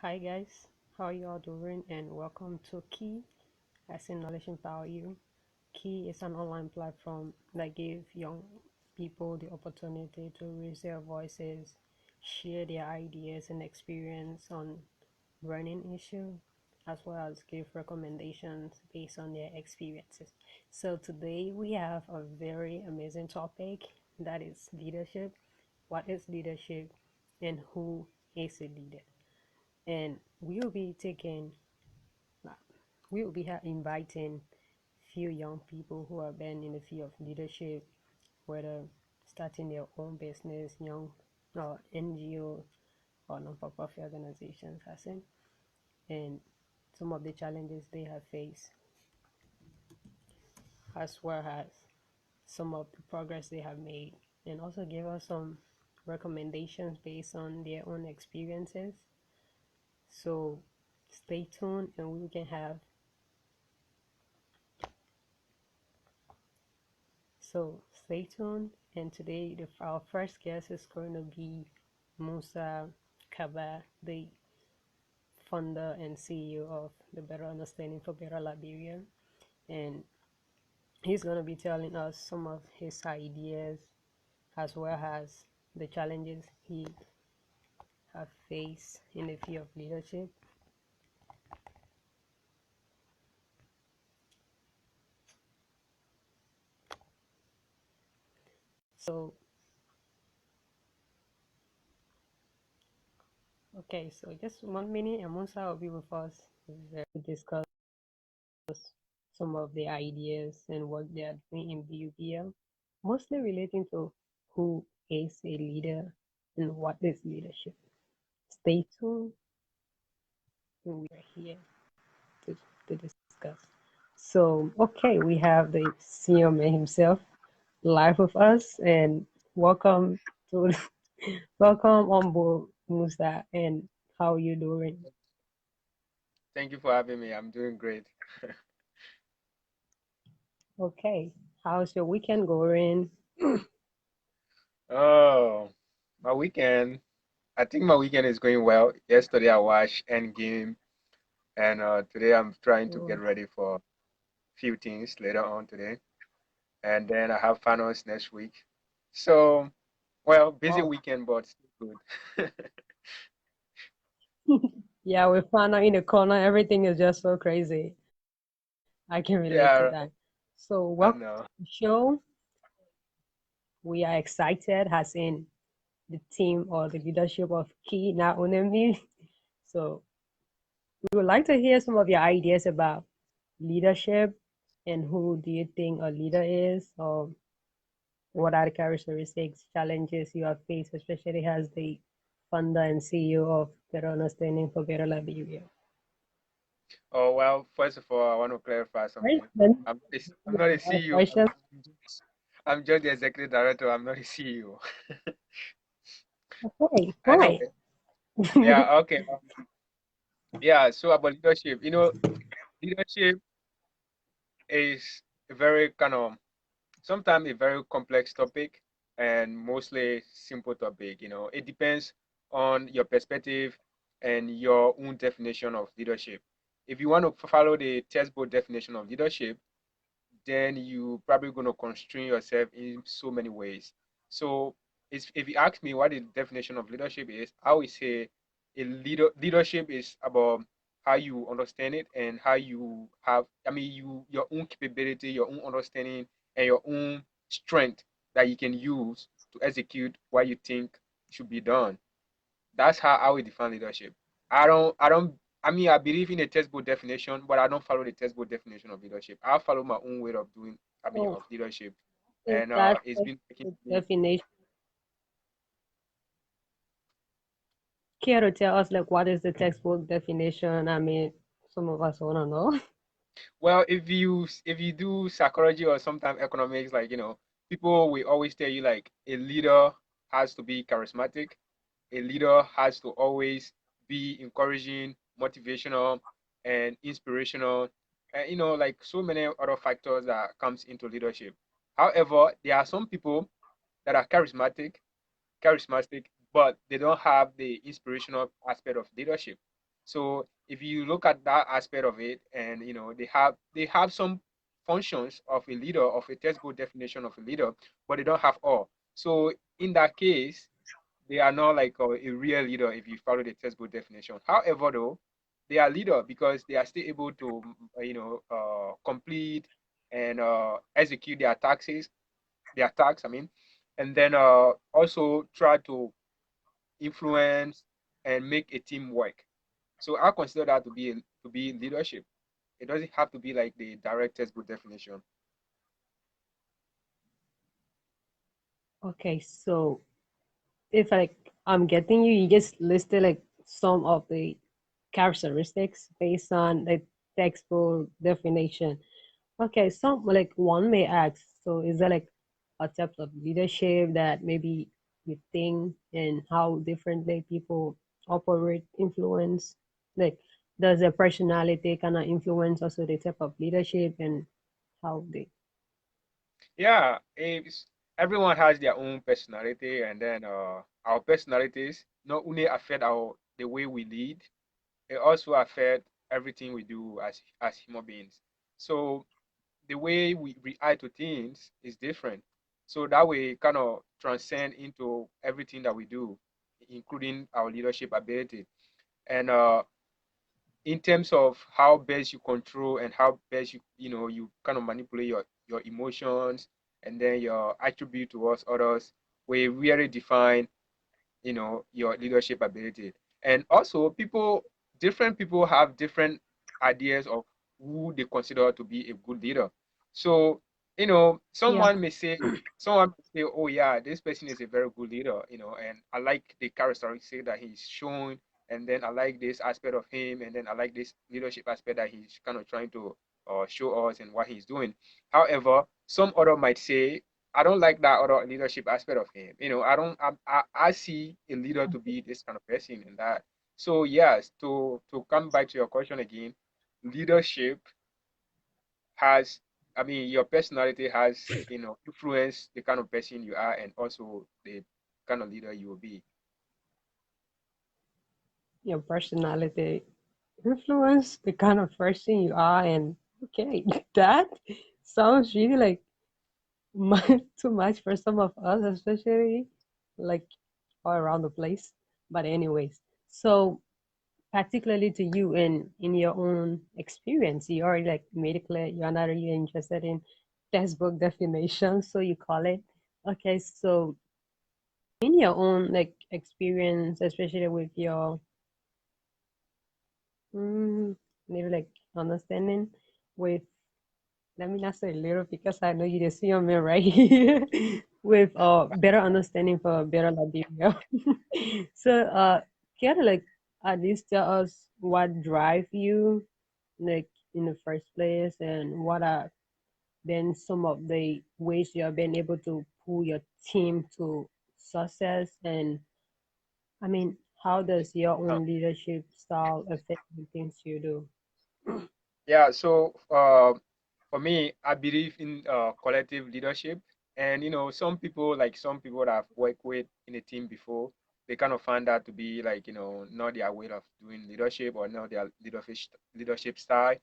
Hi guys, how you all doing? And welcome to Key, as in Knowledge Empower You. Key is an online platform that gives young people the opportunity to raise their voices, share their ideas and experience on burning issues, as well as give recommendations based on their experiences. So today we have a very amazing topic, that is leadership. What is leadership and who is a leader? And we'll be taking we will be inviting few young people who have been in the field of leadership, whether starting their own business, young or NGO or non-profit organizations, has in, and some of the challenges they have faced, as well as some of the progress they have made, and also give us some recommendations based on their own experiences. So stay tuned, and we can have So stay tuned. And today, our first guest is going to be Musa Kaba, the founder and CEO of the Better Understanding for Better Liberia. And he's going to be telling us some of his ideas as well as the challenges he have faced in the field of leadership. So, okay, so just 1 minute, and Musa will be with us to discuss some of the ideas and what they are doing in BUBL, mostly relating to who is a leader and what is leadership. Stay tuned, and we are here to, to discuss. So, okay, we have the senior man himself live with us, and welcome to welcome on board, Musa. And how you doing? Thank you for having me. I'm doing great. Okay, how's your weekend going? Oh, my weekend. I think my weekend is going well. Yesterday I watched Endgame, and today I'm trying to Oh, get ready for a few things later on today, and then I have finals next week. So, well, busy wow. weekend, but still good. Yeah, we found out in the corner, everything is just so crazy. I can relate Yeah, to right. that. So, I welcome know. to the show. We are excited, as in the team or the leadership of Key, not only. So, we would like to hear some of your ideas about leadership and who do you think a leader is, or what are the characteristics, challenges you have faced, especially as the founder and CEO of Better Understanding for Better Liberia. Oh well, first of all, I want to clarify Right? something. Then, I'm not a CEO. questions? I'm just the executive director. I'm not a CEO. Okay, I know. why? Yeah. Okay. Yeah. So about leadership, leadership is a very kind of sometimes a very complex topic and mostly simple topic. It depends on your perspective and your own definition of leadership. If you want to follow the textbook definition of leadership, then you probably going to constrain yourself in so many ways. So if you ask me what the definition of leadership is, I would say leadership is about how you understand it and how you have, I mean, your own capability, your own understanding, and your own strength that you can use to execute what you think should be done. That's how I would define leadership. I mean, I believe in a textbook definition, but I don't follow the textbook definition of leadership. I follow my own way of doing, I mean, So, of leadership. is And that it's the been taking me. definition? Care to tell us, like, what is the textbook definition? I mean, some of us want to know. Well, if you do psychology or sometimes economics, like, people will always tell you like a leader has to be charismatic. A leader has to always be encouraging, motivational, and inspirational, and like so many other factors that comes into leadership. However, there are some people that are charismatic, but they don't have the inspirational aspect of leadership. So if you look at that aspect of it, and they have some functions of a leader, of a textbook definition of a leader, but they don't have all. So in that case, they are not like a real leader if you follow the textbook definition. However, though, they are leader because they are still able to, complete and execute their tasks. I mean, and then also try to influence and make a team work. So I consider that to be leadership. It doesn't have to be like the direct textbook definition. Okay, so if like I'm getting you, you just listed like some of the characteristics based on the textbook definition. Okay, some like one may ask, so is there like a type of leadership that maybe you think and how differently people operate influence? Like, does their personality kind of influence also the type of leadership and how they? Yeah, everyone has their own personality, and then our personalities not only affect the way we lead, it also affect everything we do as human beings. So the way we react to things is different. So that way kind of transcend into everything that we do, including our leadership ability. And in terms of how best you control and how best you kind of manipulate your emotions and then your attribute towards others, we really define your leadership ability. And also different people have different ideas of who they consider to be a good leader. So Yeah, someone may say, oh yeah, this person is a very good leader, and I like the characteristics that he's shown, and then I like this aspect of him, and then I like this leadership aspect that he's kind of trying to show us and what he's doing. However, some other might say, I don't like that other leadership aspect of him. I don't. I see a leader to be this kind of person and that. So yes, to come back to your question again, leadership has. I mean, your personality has influence the kind of person you are and also the kind of leader you will be. your personality influence the kind of person you are, and okay, that sounds really like too much for some of us, especially like all around the place. But anyways, so particularly to you in your own experience, you already like made it clear you're not really interested in textbook definition, so you call it. Okay, so in your own like experience, especially with your mm, maybe like understanding with, let me not say little because I know you just see on me right here with better understanding for better Liberia. So can you like at least tell us what drive you like in the first place and what are then some of the ways you have been able to pull your team to success, and I mean how does your Uh, own leadership style affect the things you do? yeah. So for me, I believe in collective leadership, and some people that I've worked with in a team before, they kind of find that to be like not their way of doing leadership or not their leadership style.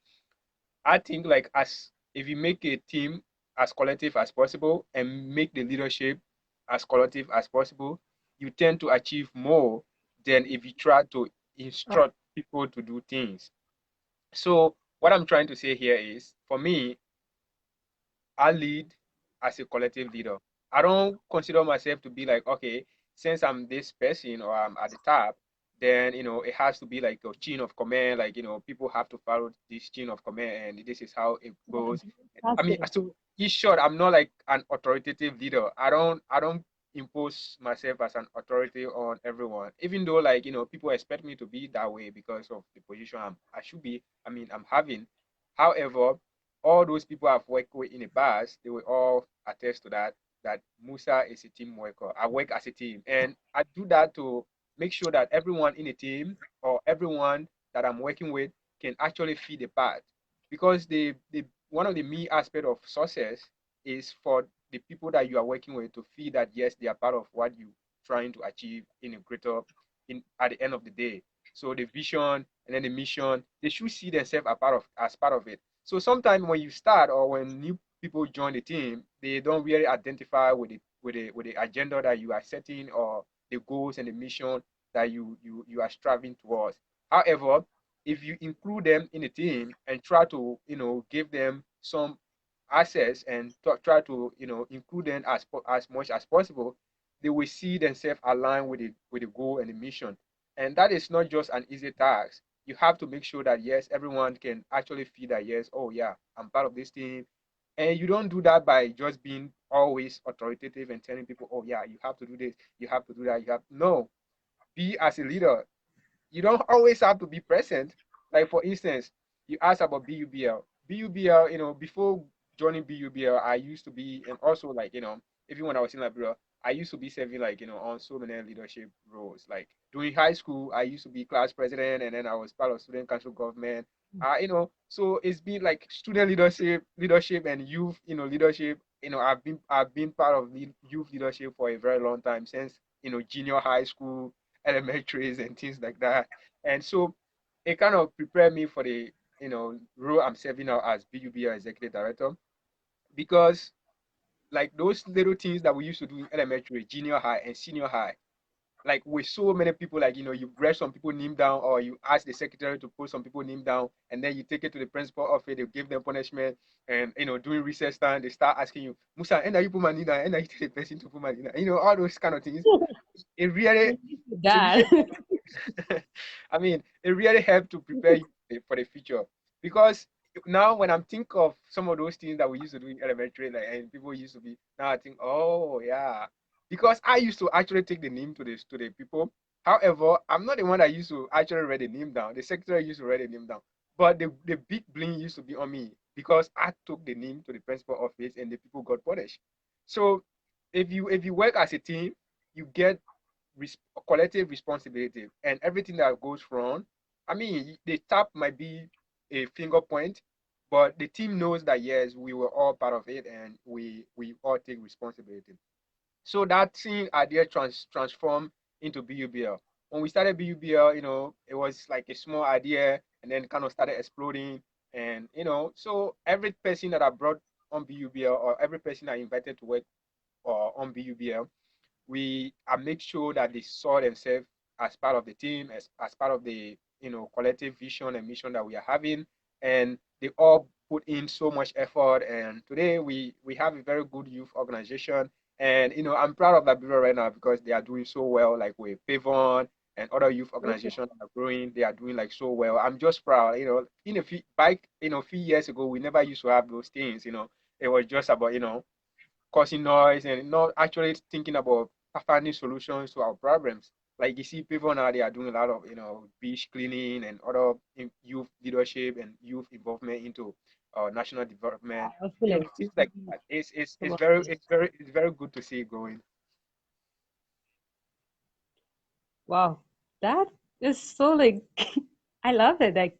I think like as if you make a team as collective as possible and make the leadership as collective as possible, you tend to achieve more than if you try to instruct people to do things. So what I'm trying to say here is, for me, I lead as a collective leader. I don't consider myself to be like, okay, since I'm this person or I'm at the top, then it has to be like a chain of command. Like people have to follow this chain of command, and this is how it goes. I That's mean, it. so in short, I'm not like an authoritative leader. I don't impose myself as an authority on everyone, even though like people expect me to be that way because of the position I should be. I mean, I'm having. However, all those people I've worked with in the past, they will all attest to that Musa is a team worker. I work as a team, and I do that to make sure that everyone in a team or everyone that I'm working with can actually feel the part. Because the one of the main aspect of success is for the people that you are working with to feel that yes, they are part of what you trying to achieve in a greater in at the end of the day. So the vision and then the mission, they should see themselves as part of it. So sometimes when you start or when new people join the team, they don't really identify with the agenda that you are setting or the goals and the mission that you are striving towards. However, if you include them in the team and try to give them some access and try to include them as much as possible, they will see themselves aligned with the goal and the mission. And that is not just an easy task. You have to make sure that yes, everyone can actually feel that yes, oh yeah, I'm part of this team. And you don't do that by just being always authoritative and telling people, oh yeah, you have to do this, you have to do that, you have no. Be as a leader, you don't always have to be present. Like for instance, you asked about BUBL. BUBL, before joining BUBL, I used to be, and also like, even when I was in Liberia, I used to be serving like, on so many leadership roles. Like during high school, I used to be class president, and then I was part of student council government. So it's been like student leadership and youth, leadership. I've been part of youth leadership for a very long time since, junior high school, elementaries and things like that. And so it kind of prepared me for the role I'm serving now as BUBL executive director, because like those little things that we used to do in elementary, junior high, and senior high, like with so many people, like you brush some people name down, or you ask the secretary to put some people name down, and then you take it to the principal office, they give them punishment. And during recess time they start asking you, Musa, and you put my name down, and you tell the person to put my name down, all those kind of things. It really it That. really I mean, it really helped to prepare you for the future. Because now when I'm think of some of those things that we used to do in elementary, like, and people used to be, now I think, oh yeah. Because I used to actually take the name to the people. However, I'm not the one that used to actually write the name down. The secretary used to write the name down. But the big blame used to be on me because I took the name to the principal office and the people got punished. So if you work as a team, you get res- collective responsibility, and everything that goes wrong. I mean, the tap might be a finger point, but the team knows that yes, we were all part of it, and we all take responsibility. So that thing idea transformed into BUBL. When we started BUBL, it was like a small idea, and then kind of started exploding. And so every person that I brought on BUBL, or every person I invited to work on BUBL, I make sure that they saw themselves as part of the team, as part of the collective vision and mission that we are having, and they all put in so much effort. And today we have a very good youth organization, and I'm proud of Liberia right now because they are doing so well, like with Pavon and other youth organizations that are growing. They are doing like so well. I'm just proud. In a few years ago, we never used to have those things. It was just about causing noise and not actually thinking about finding solutions to our problems. Like you see, people now they are doing a lot of beach cleaning and other youth leadership and youth involvement into national development. I feel like Things like that. It's some it's of very this. it's very it's very good to see it going. Wow, that is so like I love it. Like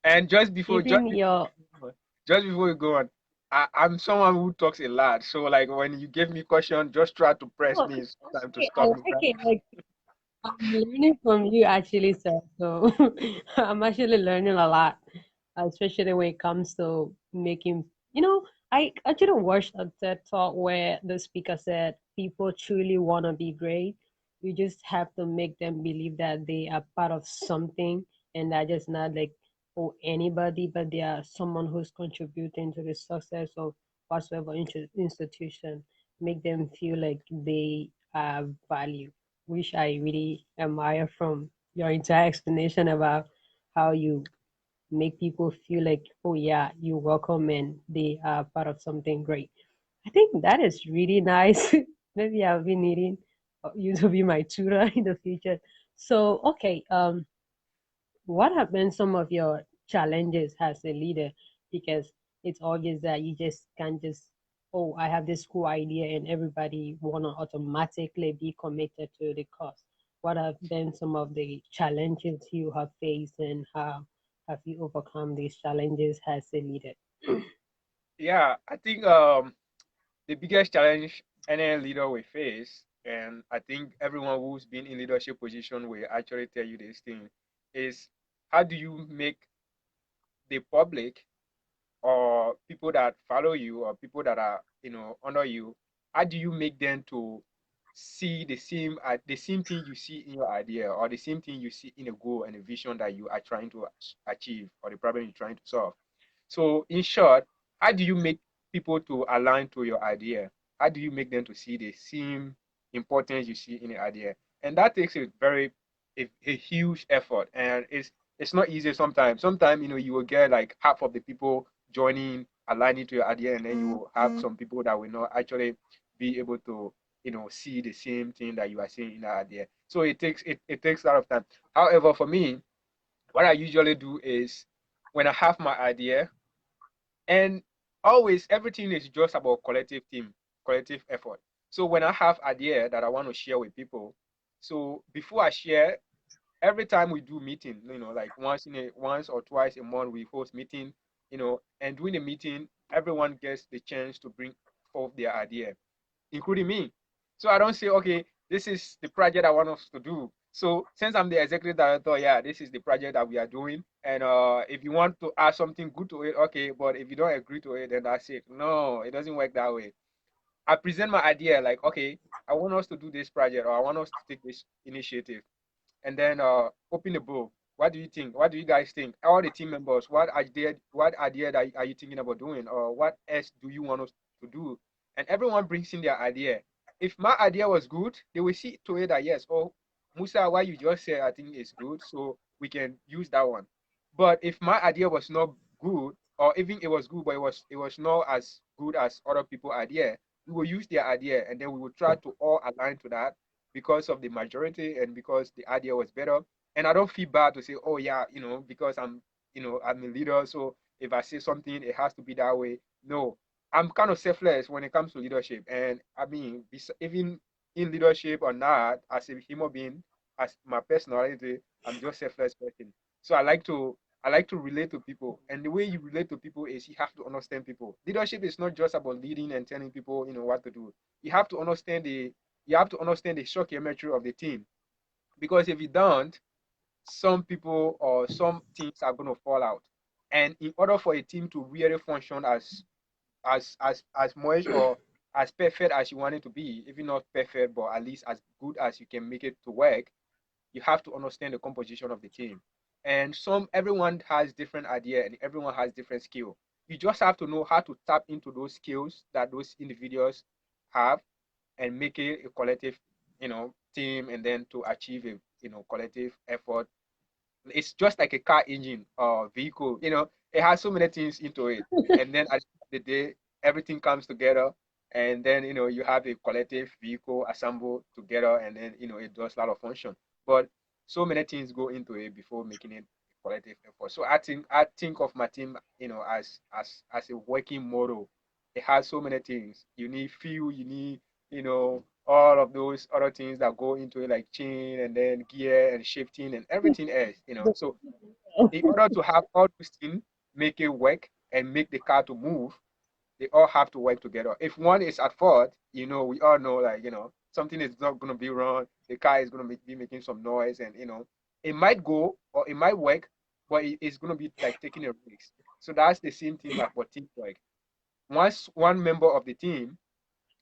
And keeping your just before you go on, I'm someone who talks a lot. So like when you give me question, just try to press oh, me it's time to okay. I stop me. like it. Like I'm learning from you actually, sir. So I'm actually learning a lot, especially when it comes to making, I actually watched a TED talk where the speaker said people truly want to be great. You just have to make them believe that they are part of something and that just not like for anybody, but they are someone who's contributing to the success of whatsoever institution. Make them feel like they have value, which I really admire from your entire explanation about how you make people feel like, oh yeah, you're welcome and they are part of something great. I think that is really nice. Maybe I'll be needing you to be my tutor in the future. So, okay, what have been some of your challenges as a leader? Because it's obvious that you just can't just, oh, I have this cool idea and everybody wanna automatically be committed to the cause. What have been some of the challenges you have faced and how have you overcome these challenges as a leader? Yeah, I think the biggest challenge any leader will face, and I think everyone who's been in leadership position will actually tell you this thing, is how do you make the public or people that follow you or people that are under you, how do you make them to see the same thing you see in your idea or the same thing you see in a goal and a vision that you are trying to achieve or the problem you're trying to solve? So in short, how do you make people to align to your idea? How do you make them to see the same importance you see in the idea? And that takes a huge effort, and it's not easy sometimes. Sometimes you will get like half of the people joining, aligning to your idea, and then you will have some people that will not actually be able to see the same thing that you are seeing in that idea. So it takes a lot of time. However, for me, what I usually do is when I have my idea, and always everything is just about collective team, collective effort. So when I have idea that I want to share with people, so before I share, every time we do meeting, like once or twice a month we host meeting, and during the meeting, everyone gets the chance to bring forth their idea, including me. So I don't say, okay, this is the project I want us to do. So since I'm the executive director, yeah, this is the project that we are doing. And if you want to add something good to it, okay. But if you don't agree to it, then that's it. No, it doesn't work that way. I present my idea like, okay, I want us to do this project or I want us to take this initiative, and then open the book. What do you think? What do you guys think? All the team members, what idea that are you thinking about doing, or what else do you want us to do? And everyone brings in their idea. If my idea was good, they will see to it that yes, oh, Musa, what you just said, I think is good, so we can use that one. But if my idea was not good, or even it was good, but it was not as good as other people's idea, we will use their idea, and then we will try to all align to that because of the majority and because the idea was better. And I don't feel bad to say, oh yeah, because I'm a leader, so if I say something, it has to be that way. No, I'm kind of selfless when it comes to leadership. And I mean, even in leadership or not, as a human being, as my personality, I'm just selfless person. So I like to relate to people. And the way you relate to people is you have to understand people. Leadership is not just about leading and telling people, what to do. You have to understand the stoichiometry of the team. Because if you don't, some people or some teams are going to fall out. And in order for a team to really function as much or as perfect as you want it to be, even not perfect, but at least as good as you can make it to work, you have to understand the composition of the team. And everyone has different idea and everyone has different skill. You just have to know how to tap into those skills that those individuals have and make it a collective, team, and then to achieve a collective effort. It's just like a car engine or vehicle. It has so many things into it, and then at the end of the day, everything comes together, and then you have a collective vehicle assembled together, and then it does a lot of function. But so many things go into it before making it a collective effort. So I think of my team, as a working model. It has so many things. You need fuel, you need all of those other things that go into it, like chain and then gear and shifting and everything else. So in order to have all those things make it work and make the car to move, they all have to work together. If one is at fault, we all know, like, something is not going to be wrong. The car is going to be making some noise, and it might go or it might work, but it's going to be like taking a risk. So that's the same thing like for teamwork. Once one member of the team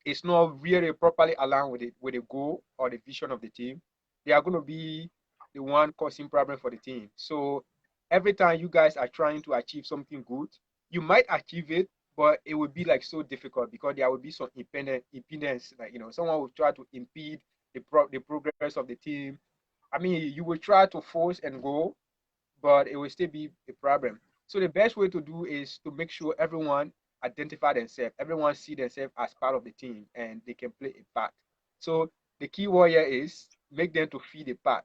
is not really properly aligned with the goal or the vision of the team, they are going to be the one causing problem for the team. So every time you guys are trying to achieve something good, you might achieve it, but it will be like so difficult because there will be some impedance. Like, someone will try to impede the progress of the team. I mean, you will try to force and go, but it will still be a problem. So the best way to do is to make sure everyone identify themselves, everyone see themselves as part of the team, and they can play a part. So the key word here is make them to feel the part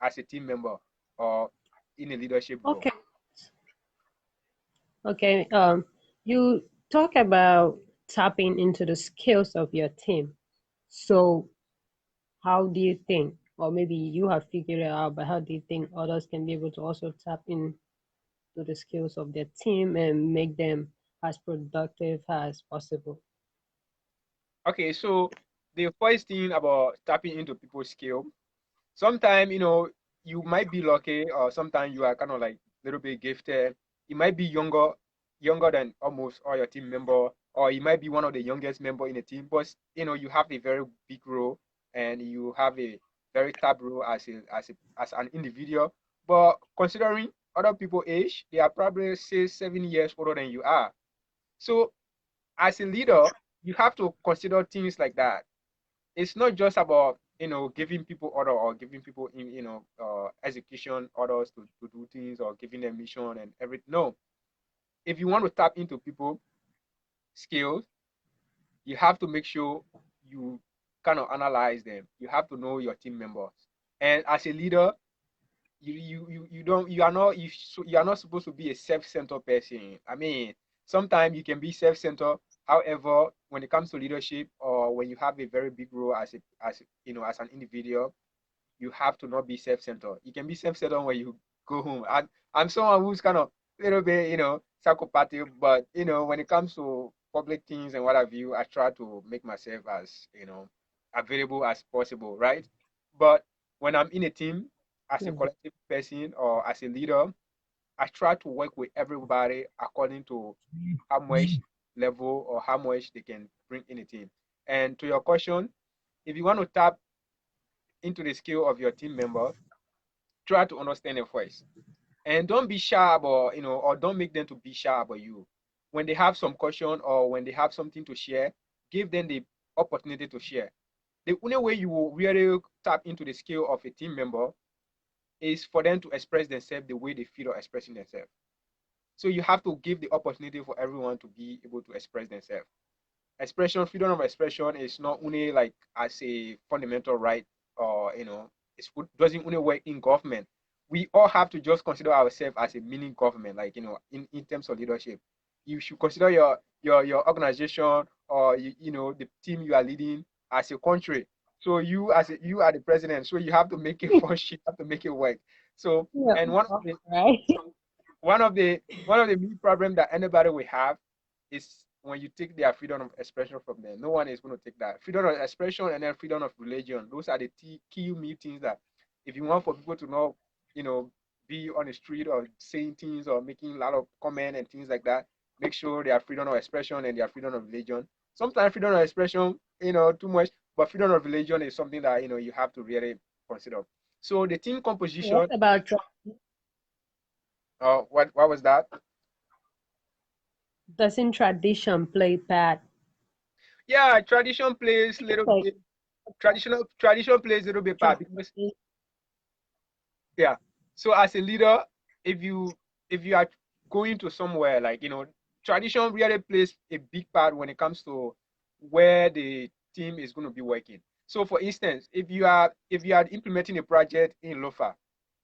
as a team member or in a leadership role. Okay. Okay. You talk about tapping into the skills of your team. So, how do you think, or maybe you have figured it out, but how do you think others can be able to also tap into the skills of their team and make them as productive as possible? Okay, so the first thing about tapping into people's skill, sometimes, you might be lucky, or sometimes you are kind of like a little bit gifted. You might be younger than almost all your team member, or you might be one of the youngest member in the team. But you have a very big role, and you have a very top role as an individual. But considering other people age, they are probably 6, 7 years older than you are. So as a leader, you have to consider things like that. It's not just about giving people order or giving people in execution orders to do things or giving them mission and everything. No, if you want to tap into people skills, you have to make sure you kind of analyze them. You have to know your team members, and as a leader, you don't you are not you are not supposed to be a self-centered person. I mean, sometimes you can be self-centered. However, when it comes to leadership or when you have a very big role as an individual, you have to not be self-centered. You can be self-centered when you go home. I'm someone who's kind of a little bit, psychopathic, but when it comes to public things and what have you, I try to make myself as available as possible, right? But when I'm in a team, as a Yeah. collective person or as a leader, I try to work with everybody according to how much level or how much they can bring in a team. And to your question, if you want to tap into the skill of your team member, try to understand their voice. And don't be shy about, or don't make them to be shy about you. When they have some question or when they have something to share, give them the opportunity to share. The only way you will really tap into the skill of a team member is for them to express themselves the way they feel or expressing themselves. So you have to give the opportunity for everyone to be able to express themselves. Freedom of expression is not only like as a fundamental right, or it doesn't only work in government. We all have to just consider ourselves as a mini government, like in terms of leadership. You should consider your organization or the team you are leading as a country. So you are the president, so you have to make it function, you have to make it work. So, Yeah, and right. one of the main problems that anybody will have is when you take their freedom of expression from them. No one is going to take that freedom of expression and then freedom of religion. Those are the key main things that if you want for people to not, be on the street or saying things or making a lot of comment and things like that, make sure their freedom of expression and their freedom of religion. Sometimes freedom of expression, too much, but freedom of religion is something that you have to really consider. So the team What composition. about What was that? doesn't tradition play part? Yeah, tradition plays little Like bit. Tradition plays a little bit part because tradition. yeah. So as a leader, if you if you are going to somewhere like tradition really plays a big part when it comes to where the team is going to be working. So for instance, if you are implementing a project in Lofa,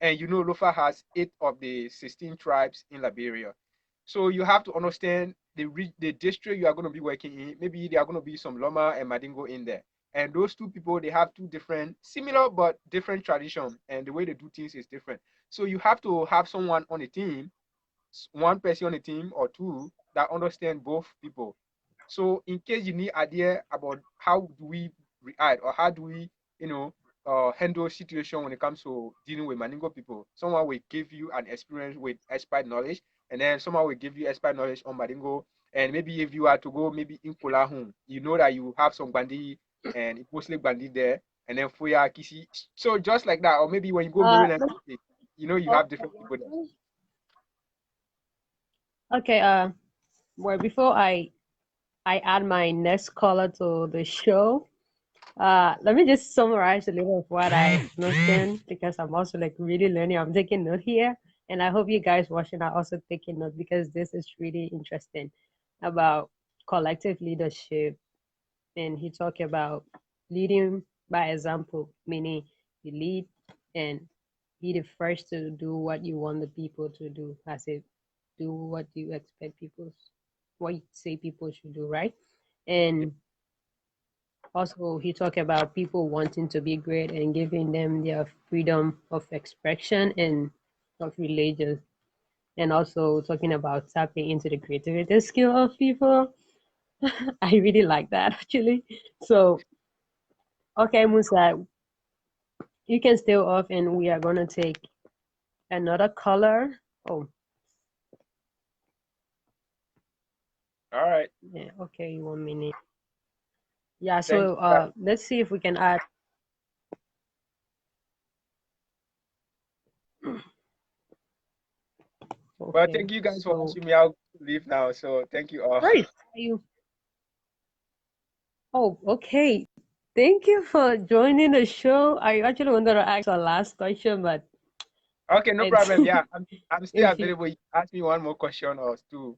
and Lofa has 8 of the 16 tribes in Liberia, so you have to understand the district you are going to be working in. Maybe there are going to be some Loma and Madingo in there. And those two people, they have two different, similar but different tradition, and the way they do things is different. So you have to have someone on the team, one person on the team or two that understand both people. So in case you need idea about how do we react or how do we, you know, handle situation when it comes to dealing with Maningo people, someone will give you an experience with expert knowledge, and then someone will give you expert knowledge on Maningo. And maybe if you are to go maybe in Kolahun, you know that you have some bandi and mostly bandi there, and then Fuya Kisi. So just like that, or maybe when you go Maryland, Let me you have different people there. Okay, well, before I add my next caller to the show, let me just summarize a little of what I understand because I'm also like really learning. I'm taking note here, and I hope you guys watching are also taking note because this is really interesting about collective leadership. And he talked about leading by example, meaning you lead and be the first to do what you want the people to do, as if do what you expect people, what you say people should do, right? Yeah, And also he talked about people wanting to be great and giving them their freedom of expression and of religion, and also talking about tapping into the creativity skill of people. I really like that actually. So okay, Musa, You can stay off, and we are gonna take another color. Oh, All right. yeah. Okay, 1 minute. Yeah. Thank So you, guys. let's see if we can add. Well, Okay. thank you guys for So watching me. I'll leave now. So thank you all. where is you? Oh, okay. Thank you for joining the show. I actually wanted to ask a last question, but Okay, no it's problem. Yeah, I'm still if you available. You ask me one more question or two.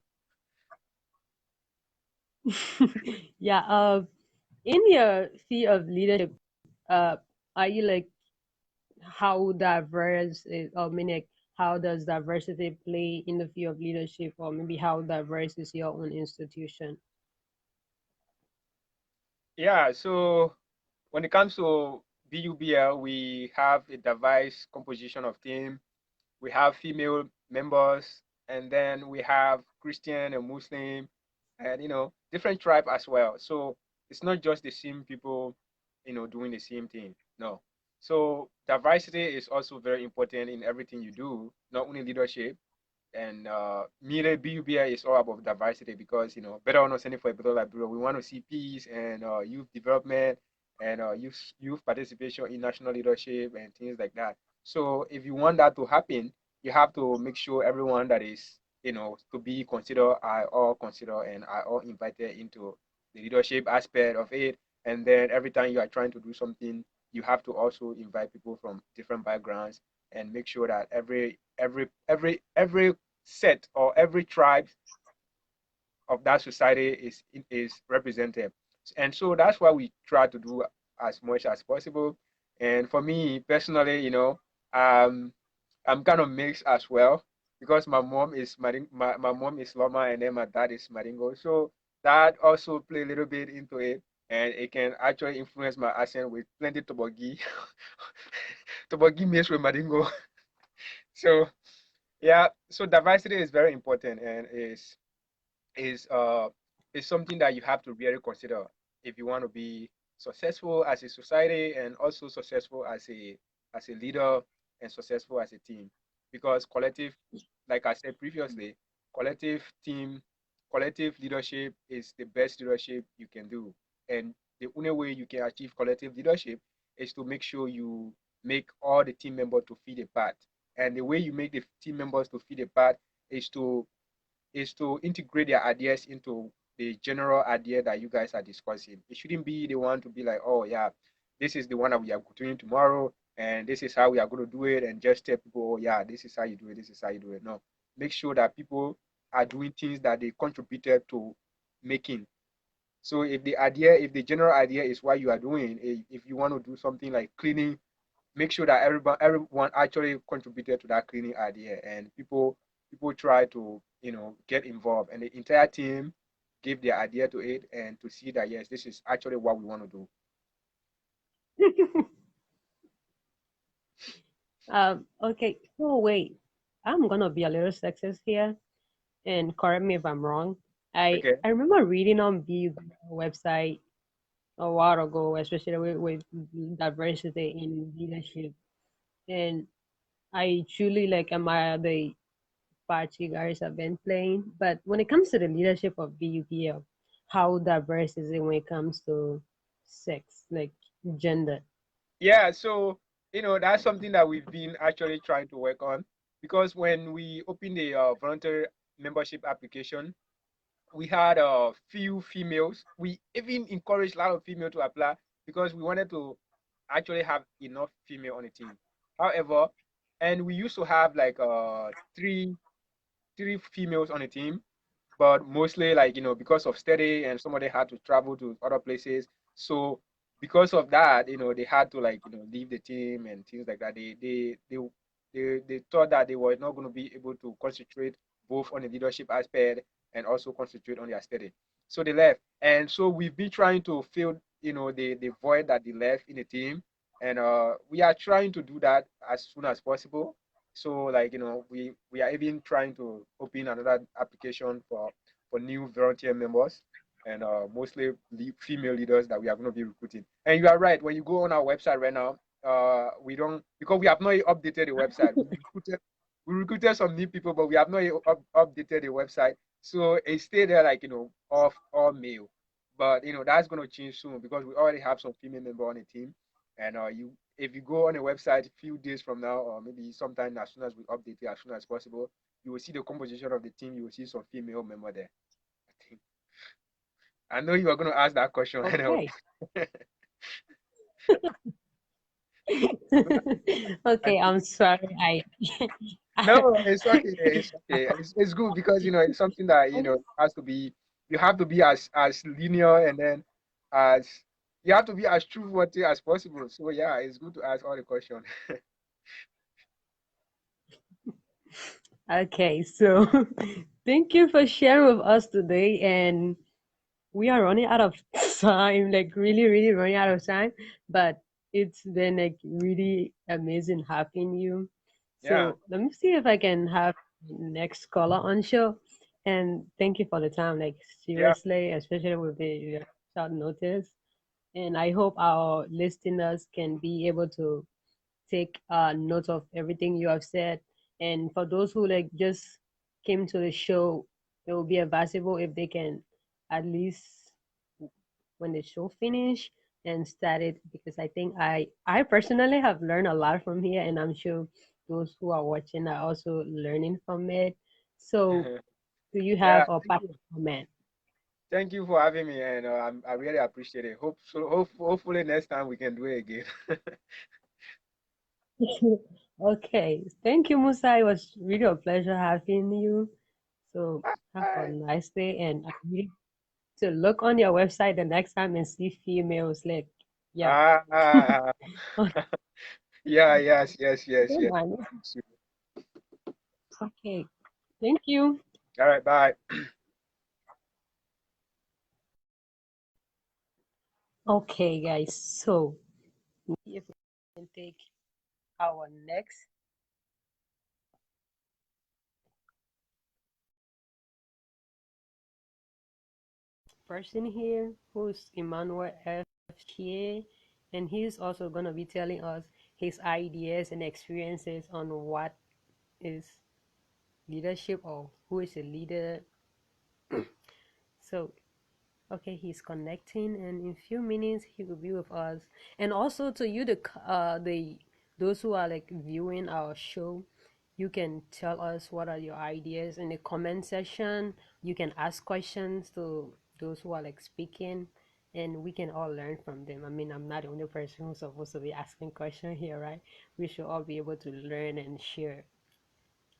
yeah, in your field of leadership, uh, are you like how diverse is, or meaning like, how does diversity play in the field of leadership, or maybe how diverse is your own institution? Yeah, so when it comes to BUBL, we have a diverse composition of team. We have female members, and then we have Christian and Muslim, and different tribe as well. So it's not just the same people, doing the same thing. No. So diversity is also very important in everything you do, not only leadership. And Mire BUBI is all about diversity because better understanding for a better Liberia. We want to see peace and youth development and youth participation in national leadership and things like that. So if you want that to happen, you have to make sure everyone that is to be considered are all considered and are all invited into the leadership aspect of it. And then every time you are trying to do something, you have to also invite people from different backgrounds and make sure that every set or every tribe of that society is represented. And so that's what we try to do as much as possible. And for me personally, um, I'm kind of mixed as well because my mom is Loma and then my dad is Maringo. So that also play a little bit into it, and it can actually influence my accent with plenty tobogi. Tobogi mixed with Maringo. So yeah, so diversity is very important and is uh is something that you have to really consider if you want to be successful as a society and also successful as a leader and successful as a team. Because collective, like I said previously, collective team, collective leadership is the best leadership you can do. And the only way you can achieve collective leadership is to make sure you make all the team members to feel a part. And the way you make the team members to feel a part is to integrate their ideas into the general idea that you guys are discussing. It shouldn't be the one to be like, oh yeah, this is the one that we are doing tomorrow, and this is how we are going to do it, and just tell people, oh yeah, this is how you do it, this is how you do it. No, make sure that people are doing things that they contributed to making. So if the general idea is what you are doing, if you want to do something like cleaning, make sure that everyone actually contributed to that cleaning idea, and people try to get involved, and the entire team give their idea to it, and to see that yes, this is actually what we want to do. Okay, so wait, I'm gonna be a little sexist here, and correct me if I'm wrong. I Okay. I remember reading on the website a while ago, especially with diversity in leadership, and I truly like admire the parts you guys have been playing. But when it comes to the leadership of BUPL, how diverse is it when it comes to sex, like gender? Yeah, so that's something that we've been actually trying to work on, because when we opened the voluntary membership application, we had a few females. We even encouraged a lot of female to apply because we wanted to actually have enough female on the team. However, and we used to have like three females on the team, but mostly like because of study and some of them had to travel to other places. So because of that, they had to like leave the team and things like that. They thought that they were not going to be able to concentrate both on the leadership aspect and also concentrate on their study. So they left, and so we've been trying to fill the void that they left in the team, and we are trying to do that as soon as possible. So like we are even trying to open another application for new volunteer members, and mostly female leaders that we are going to be recruiting. And you are right, when you go on our website right now, we don't, because we have not updated the website. We recruited some new people, but we have not updated the website. So it stayed there like, off all male. But that's gonna change soon because we already have some female member on the team. And you if you go on the website a few days from now, or maybe sometime as soon as we update it as soon as possible, you will see the composition of the team. You will see some female member there. I think. I know you are gonna ask that question anyway. Okay. I Okay, think I'm sorry. no, it's okay. It's okay. It's good because it's something that has to be. You have to be as linear, and then as you have to be as truthworthy as possible. So yeah, it's good to ask all the questions. Okay, so thank you for sharing with us today. And we are running out of time, like really, really running out of time. But it's been like really amazing having you. Yeah, So let me see if I can have next caller on show. And thank you for the time, like yeah. seriously, especially with the short notice. And I hope our listeners can be able to take note of everything you have said. And for those who like just came to the show, it will be advisable if they can at least when the show finish and started, because I think I personally have learned a lot from here, and I'm sure those who are watching are also learning from it. So do you Yeah, have a thank part you. comment? Thank you for having me, and I really appreciate it. Hopefully next time we can do it again. Okay, thank you, Musa. It was really a pleasure having you. So have a Bye. nice day, and I really to look on your website the next time and see females like, yeah. Ah, yeah, yes, yes, yes, Okay, yes. man. Okay, thank you. All right, bye. Okay, guys. So if we can take our next person here, who's Emmanuel F. Chie, and he's also gonna be telling us his ideas and experiences on what is leadership or who is a leader. So okay, he's connecting, and in a few minutes he will be with us. And also to you, the those who are like viewing our show, you can tell us what are your ideas in the comment section. You can ask questions to those who are like speaking, and we can all learn from them. I mean, I'm not the only person who's supposed to be asking questions here, right? We should all be able to learn and share.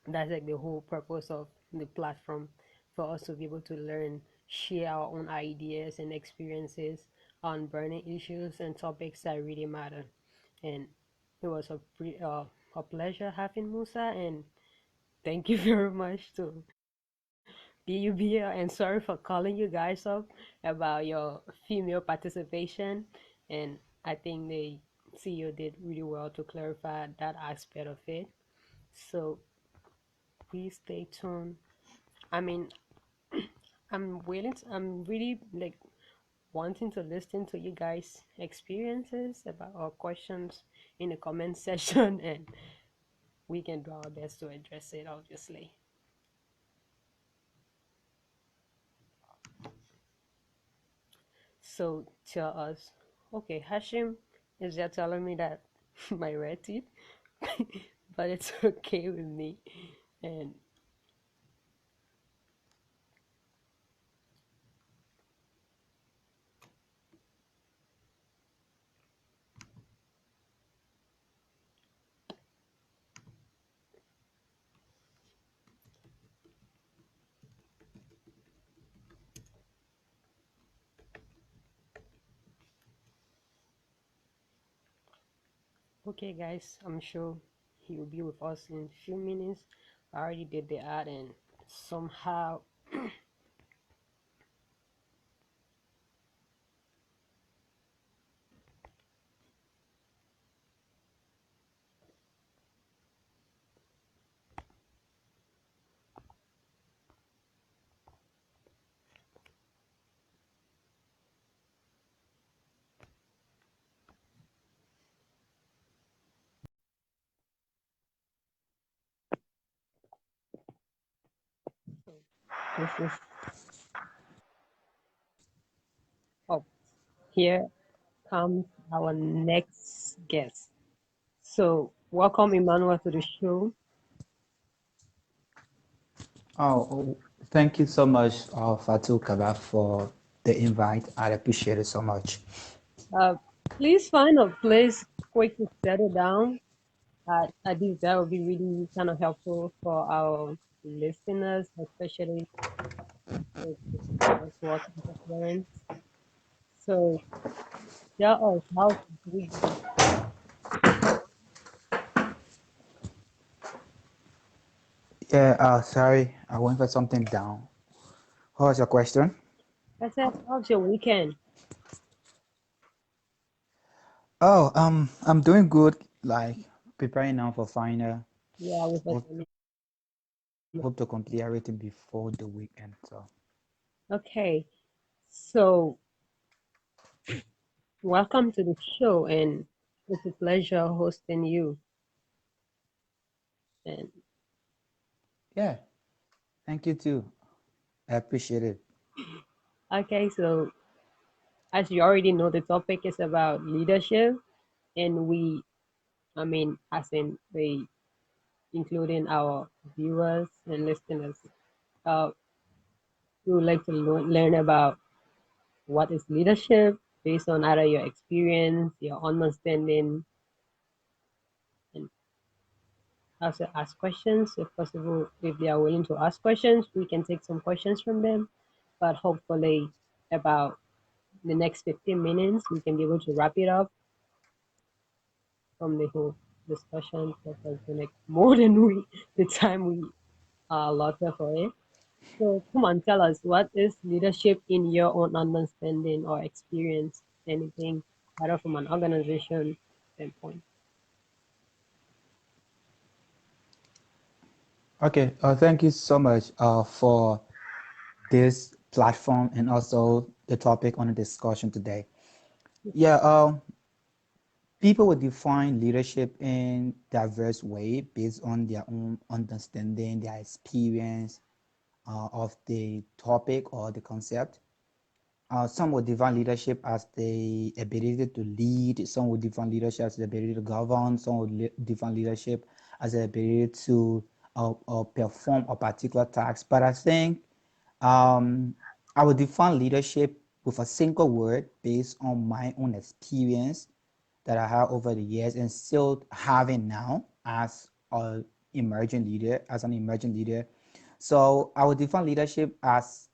That's like the whole purpose of the platform, for us to be able to learn, share our own ideas and experiences on burning issues and topics that really matter. And it was a pleasure having Musa, and thank you very much to be here. And sorry for calling you guys up about your female participation. And I think the CEO did really well to clarify that aspect of it. So please stay tuned. I mean, I'm really like wanting to listen to you guys' experiences about our questions in the comment section, and we can do our best to address it, obviously. So tell us, okay, Hashim is just telling me that my red teeth, but it's okay with me. And okay, guys, I'm sure he will be with us in a few minutes. I already did the ad, and somehow This is oh, here comes our next guest. So, welcome Emmanuel to the show. Oh, thank you so much, Fatu Kaba, for the invite. I appreciate it so much. Uh, Please find a place quick to settle down. I think that would be really kind of helpful for our listeners, especially with network interference. So, tell us how we Yeah, sorry, I went for something down. What was your question? I said, how's your weekend? Oh, I'm doing good. Like preparing now for final. Yeah, with a Hope, hope to complete everything before the weekend. So okay. So, welcome to the show, and it's a pleasure hosting you. And yeah, thank you too. I appreciate it. okay, so as you already know, the topic is about leadership, and I mean, as in we, including our viewers and listeners, uh, we would like to learn about what is leadership based on either your experience, your understanding, and also ask questions if possible. If they are willing to ask questions, we can take some questions from them. But hopefully, about the next 15 minutes, we can be able to wrap it up from the whole discussion that has been like more than the time we allotted for it. So come on, tell us what is leadership in your own understanding or experience? Anything, either from an organization standpoint. Okay, thank you so much for this platform and also the topic on the discussion today. Yeah, people will define leadership in diverse way based on their own understanding, their experience of the topic or the concept. Some would define leadership as the ability to lead. Some would define leadership as the ability to govern. Some would define leadership as the ability to perform a particular task. But I think um, I would define leadership with a single word based on my own experience that I have over the years and still having now as a emerging leader, as an emerging leader. So I would define leadership as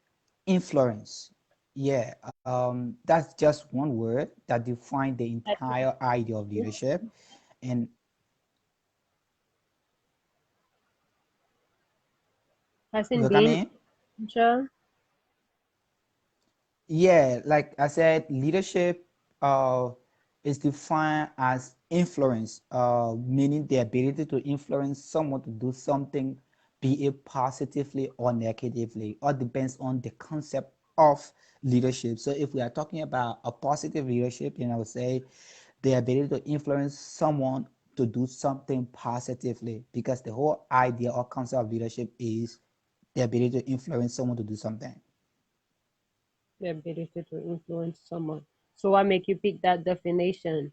influence. Yeah, that's just one word that defines the I entire idea of think leadership. And hasn't you come been in? teacher, Yeah, like I said, leadership uh, is defined as influence, meaning the ability to influence someone to do something, be it positively or negatively, or depends on the concept of leadership. So if we are talking about a positive leadership, then I would say the ability to influence someone to do something positively, because the whole idea or concept of leadership is the ability to influence someone to do something. the ability to influence someone. So what make you pick that definition?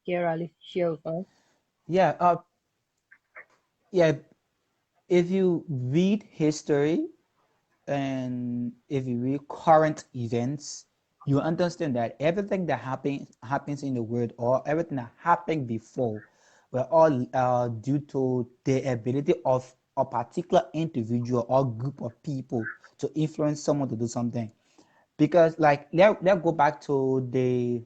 Kira, share with us. Yeah, yeah, if you read history and if you read current events, you understand that everything that happens in the world or everything that happened before were all due to the ability of a particular individual or group of people to influence someone to do something. Because like let's go back to the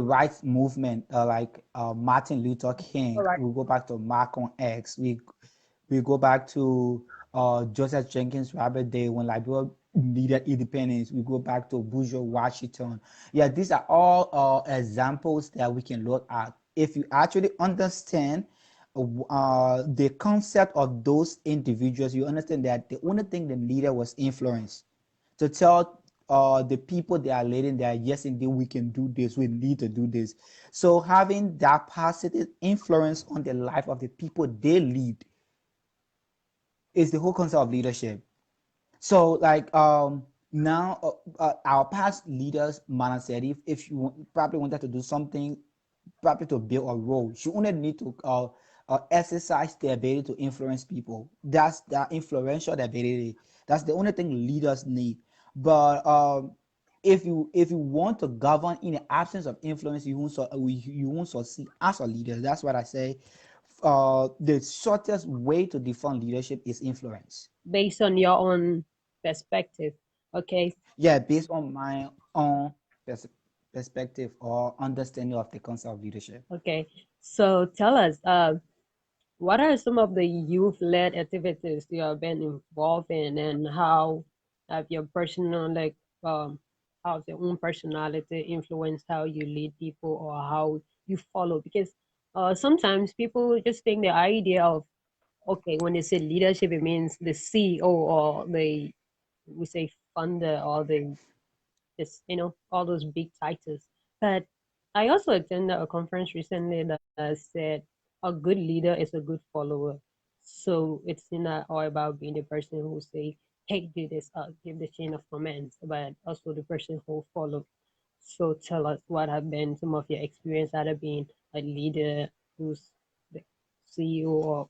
rights movement, like Martin Luther All King. right. We go back to Malcolm X. We go back to Joseph Jenkins Robert Day when Liberia needed independence. We go back to Boozer Washington. Yeah, these are all examples that we can look at. If you actually understand the concept of those individuals, you understand that the only thing the leader was influence to tell the people they are leading that yes, indeed, we can do this, we need to do this. So having that positive influence on the life of the people they lead is the whole concept of leadership. So like now our past leaders, Mana said, if you probably wanted to do something, probably to build a role, you only need to exercise the ability to influence people. That's the influential ability. That's the only thing leaders need. But if you want to govern in the absence of influence, you won't succeed as a leader. That's what I say. The shortest way to define leadership is influence. based on your own perspective. Okay, Yeah, based on my own pers- perspective or understanding of the concept of leadership. okay. So tell us, what are some of the youth-led activities you have been involved in, and how have your personal, like, how's your own personality influenced how you lead people or how you follow? Because sometimes people just think the idea of, okay, when they say leadership, it means the CEO or the, we say, funder or the, just, all those big titles. But I also attended a conference recently that said a good leader is a good follower. So it's not all about being the person who say, hey, do this, give the chain of commands, but also the person who follow. So tell us what have been some of your experience out of being a leader who's the CEO or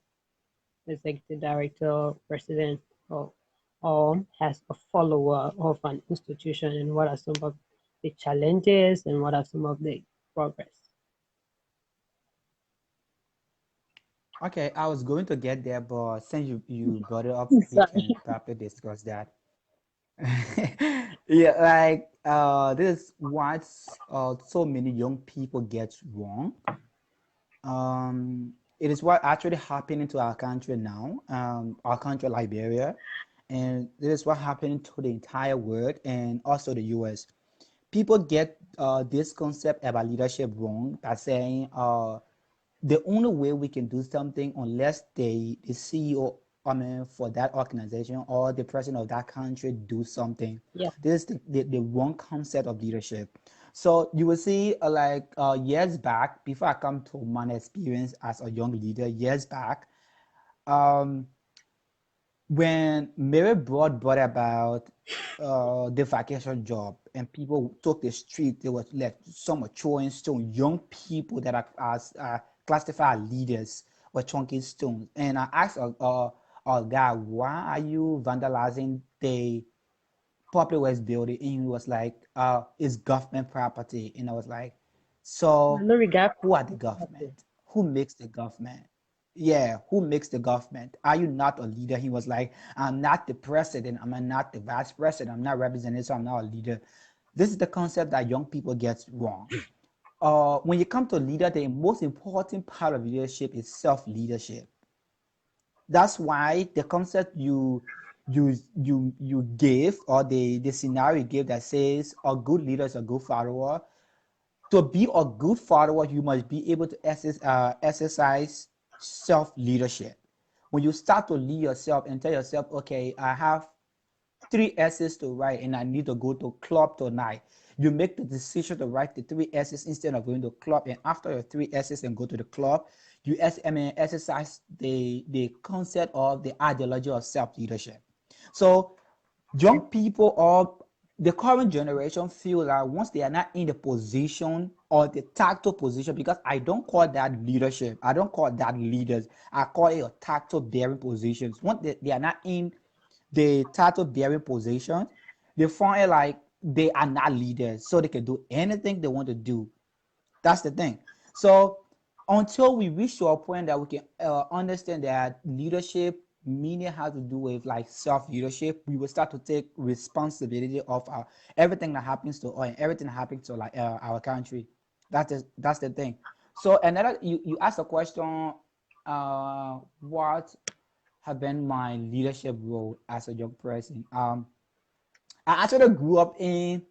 executive director, president, or, has a follower of an institution, and what are some of the challenges and what are some of the progress? Okay, I was going to get there, but since you brought it up, we Sorry. can probably discuss that. Yeah, like this is what so many young people get wrong. It is what actually happening to our country now, our country Liberia, and this is what happening to the entire world and also the US. People get this concept about leadership wrong by saying the only way we can do something unless the CEO, I mean, for that organization or the president of that country do something. Yeah. This is the wrong concept of leadership. So you will see years back, before I come to my experience as a young leader, years back, um, when Mary Broad brought about the vacation job and people took the street, there was like some throwing stone. Young people that are classified as leaders were chunking stones. And I asked a guy, why are you vandalizing the Public West building? And he was like, it's government property. And I was like, so No regard who are the for government? that. Who makes the government? Yeah, who makes the government? Are you not a leader? He was like, I'm not the president, I'm not the vice president, I'm not representative, so I'm not a leader. This is the concept that young people get wrong. When you come to leader, the most important part of leadership is self-leadership. That's why the concept you gave, or the scenario you gave that says a good leader is a good follower. To be a good follower, you must be able to exercise self leadership. When you start to lead yourself and tell yourself, okay, I have three essays to write and I need to go to club tonight. You make the decision to write the three essays instead of going to club. And after your three essays and go to the club, you exercise the concept of the ideology of self leadership. So young people or the current generation feel that once they are not in the position or the tactile position, because I don't call that leadership, I don't call that leaders, I call it a tactile bearing positions. Once they are not in the title bearing position, they find it like they are not leaders, so they can do anything they want to do. That's the thing. So until we reach to a point that we can understand that leadership meaning has to do with like self leadership, we will start to take responsibility of everything that happens to us and everything that happens to like our country. That's the thing. So another, you asked a question, what have been my leadership role as a young person. I actually grew up in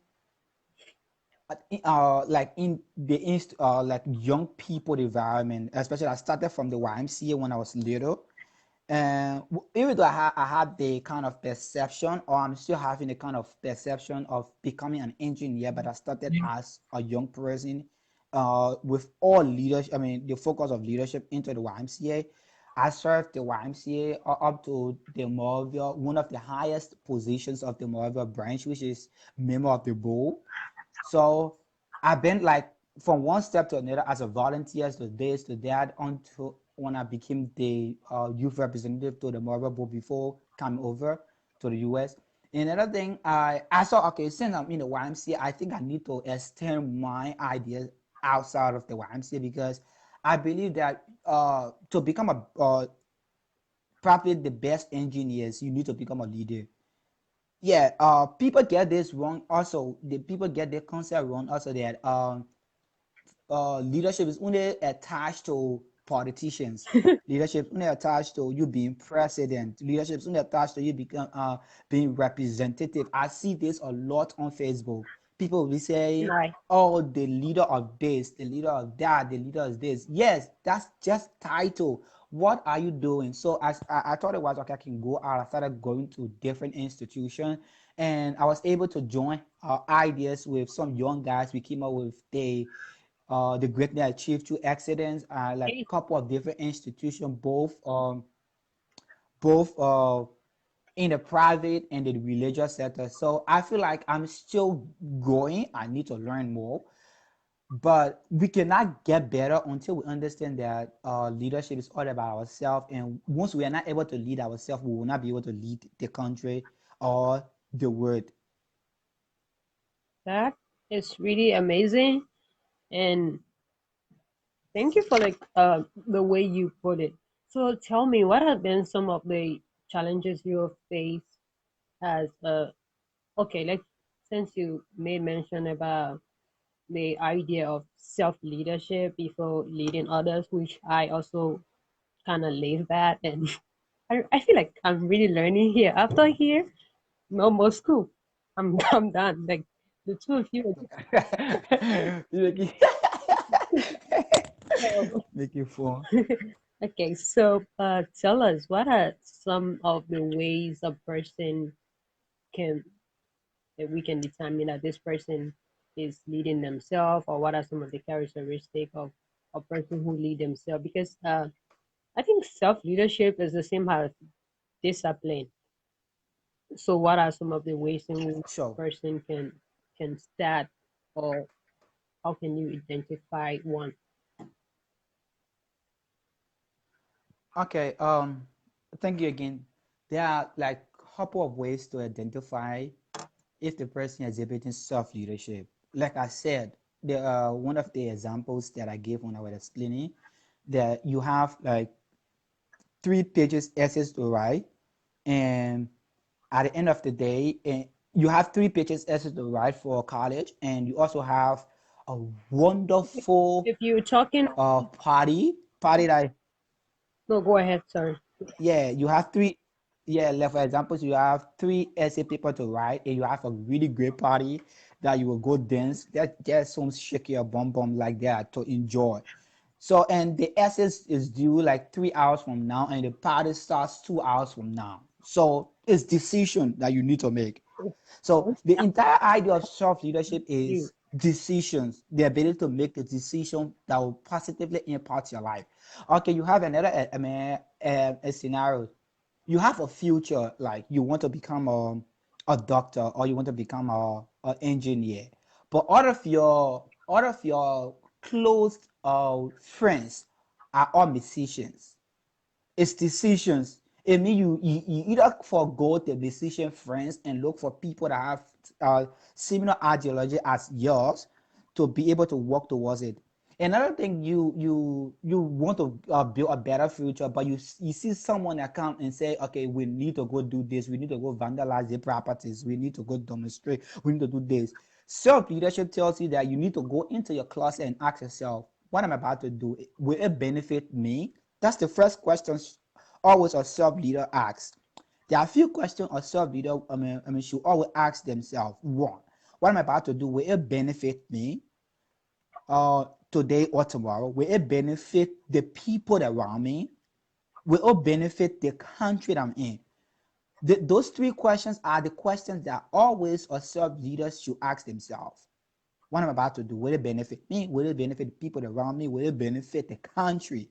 like in the like young people environment, especially I started from the YMCA when I was little. And even though I had the kind of perception, or I'm still having the kind of perception of becoming an engineer, but I started as a young person with all leadership, I mean, the focus of leadership into the YMCA. I served the YMCA up to the Moravia, one of the highest positions of the Moravia branch, which is member of the board. So I've been like from one step to another as a volunteer to this to that until when I became the youth representative to the Moravia board before coming over to the US. Another thing, I saw, okay, since I'm in the YMCA, I think I need to extend my ideas outside of the YMCA because I believe that to become a probably the best engineers, you need to become a leader. Yeah, people get this wrong. Also, the people get the concept wrong. Also, that leadership is only attached to politicians. Leadership is only attached to you being president. Leadership is only attached to you become being representative. I see this a lot on Facebook. People will be saying, Right. "Oh, the leader of this, the leader of that, the leader of this." Yes, that's just title. What are you doing? So as I thought it was okay, I can go out. I started going to different institutions, and I was able to join ideas with some young guys. We came up with the greatly achieved through accidents, like Hey, a couple of different institutions, both in the private and the religious sector. So I feel like I'm still growing. I need to learn more, but we cannot get better until we understand that leadership is all about ourselves. And once we are not able to lead ourselves, we will not be able to lead the country or the world. that is really amazing, and thank you for the way you put it. So tell me, what have been some of the challenges you have faced as a okay, like since you made mention about the idea of self leadership before leading others, which I also kind of live that, and I feel like I'm really learning here. After here, no more school. I'm done. Like the two of you are just so Make you fun. okay. So tell us, what are some of the ways a person can that we can determine that this person is leading themselves, or what are some of the characteristics of a person who lead themselves? Because I think self leadership is the same as discipline. So what are some of the ways in which Sure. person can start, or how can you identify one? Okay. Thank you again. There are like a couple of ways to identify if the person is exhibiting self leadership. Like I said, the one of the examples that I gave when I was explaining that you have like 3 pages essays to write, and at the end of the day, you have 3 pages essays to write for college, and you also have a wonderful If you're talking, party that no, go ahead. Sorry. yeah, you have three. Yeah, like for example, you have 3 essay paper to write, and you have a really great party that you will go dance. That just some shake your bum bum like that to enjoy. So, and the essay is due like 3 hours from now, and the party starts 2 hours from now. So it's decision that you need to make. So Don't the start entire idea of self leadership you. is decisions, the ability to make the decision that will positively impact your life. Okay, you have another a scenario. You have a future, like you want to become a doctor or you want to become a engineer, but all of your close friends are all musicians. It's decisions. It means you either forego the decision friends and look for people that have similar ideology as yours to be able to work towards it. Another thing, you want to build a better future, but you see someone that come and say, okay, we need to go do this, we need to go vandalize the properties, we need to go demonstrate, we need to do this. Self leadership tells you that you need to go into your closet and ask yourself, what I'm about to do, will it benefit me? That's the first question always a self leader asks. There are a few questions a self leader should always ask themselves. One, what am I about to do? Will it benefit me today or tomorrow? Will it benefit the people around me? Will it benefit the country that I'm in? Those 3 questions are the questions that always a self leader should ask themselves. What I'm about to do, will it benefit me? Will it benefit the people around me? Will it benefit the country?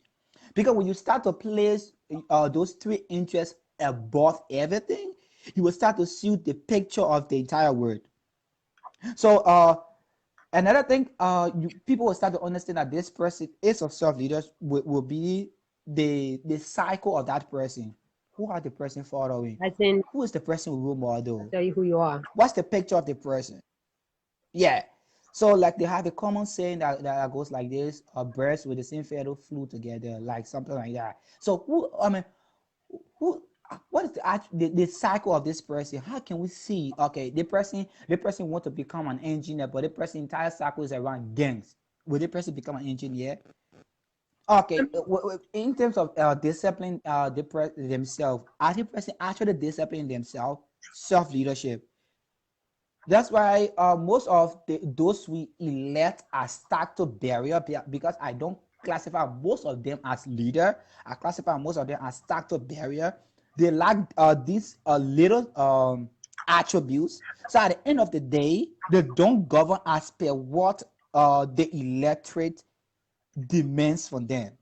Because when you start to place those three interests above everything, you will start to see the picture of the entire world. So another thing, people will start to understand that this person is of self leaders will be the cycle of that person. Who are the person following? I think Who is the person role I model? tell you who you are. What's the picture of the person? Yeah. So like they have a common saying that goes like this: birds with the same feather flew together, like something like that. So who I mean who what is the cycle of this person? How can we see okay the person want to become an engineer, but the person entire cycle is around gangs. Will the person become an engineer? Okay, in terms of discipline themselves, are the person actually discipline themselves? Self-leadership. That's why most of those we elect are stuck to barrier because I don't classify most of them as leader. I classify most of them as stuck to barrier. They lack these little attributes. So at the end of the day, they don't govern as per what the electorate demands from them.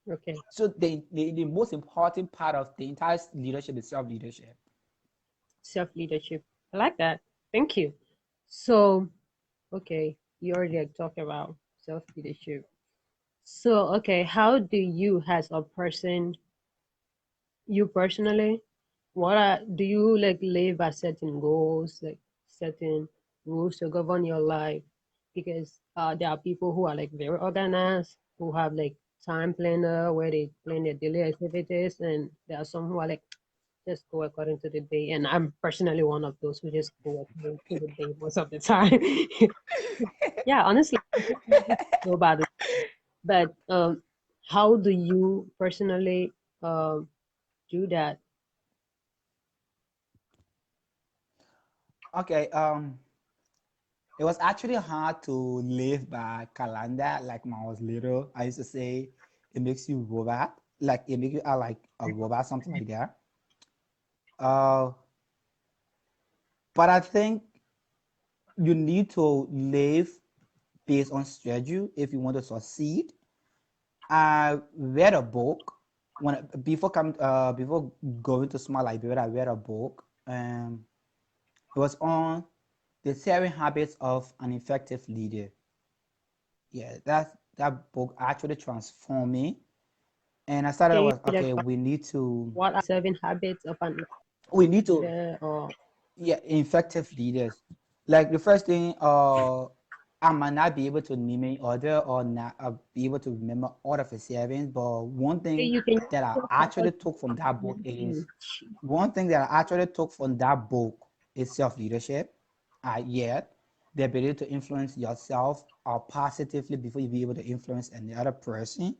Okay, So the most important part of the entire leadership is self-leadership. self leadership. I like that. Thank you. So, okay, you already talked about self leadership. So, okay, how do you, as a person, you personally, do you like live by certain goals, like certain rules to govern your life? Because there are people who are like very organized, who have like time planner where they plan their daily activities, and there are some who are like just go according to the day. And I'm personally one of those who just go according to the day most of the time. Yeah, honestly, I just go about it. But how do you personally do that? Okay, it was actually hard to live by calendar. Like when I was little, I used to say it makes you robot, like it makes you like a robot, something like that. Uh, but I think you need to live based on schedule if you want to succeed. I read a book when before going to small library. I read a book. It was on the 7 habits of an effective leader. Yeah, that book actually transformed me. And I started Can you was like okay. what are 7 habits of an We need to leader? Or yeah effective leaders. Like the first thing, I might not be able to name any other or not be able to remember all of the seven. But one thing you can that I actually took from that book is one thing that I actually took from that book is self leadership. Yet the ability to influence yourself positively before you be able to influence any other person.